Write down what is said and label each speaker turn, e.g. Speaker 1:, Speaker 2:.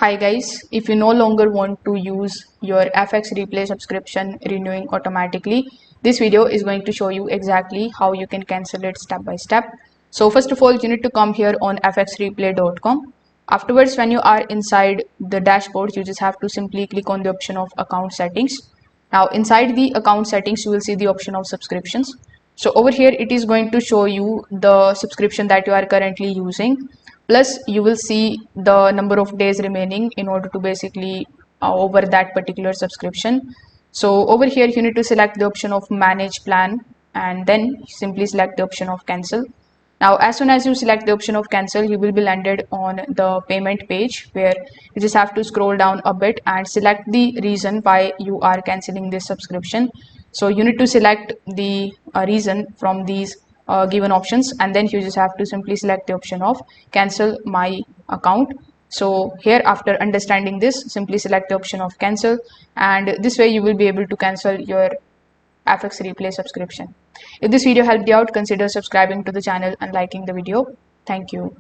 Speaker 1: Hi guys, if you no longer want to use your FX replay subscription renewing automatically, this video is going to show you exactly how you can cancel it step by step. So first of all, you need to come here on fxreplay.com. Afterwards, when you are inside the dashboard, you just have to simply click on the option of account settings. Now inside the account settings, you will see the option of subscriptions. So over here, it is going to show you the subscription that you are currently using. Plus, you will see the number of days remaining in order to basically over that particular subscription. So over here, you need to select the option of manage plan and then simply select the option of cancel. Now, as soon as you select the option of cancel, you will be landed on the payment page where you just have to scroll down a bit and select the reason why you are canceling this subscription. So you need to select the reason from these given options, and then you just have to simply select the option of cancel my account. So here, after understanding this, simply select the option of cancel, and this way you will be able to cancel your FX replay subscription. If this video helped you out, consider subscribing to the channel and liking the video. Thank you.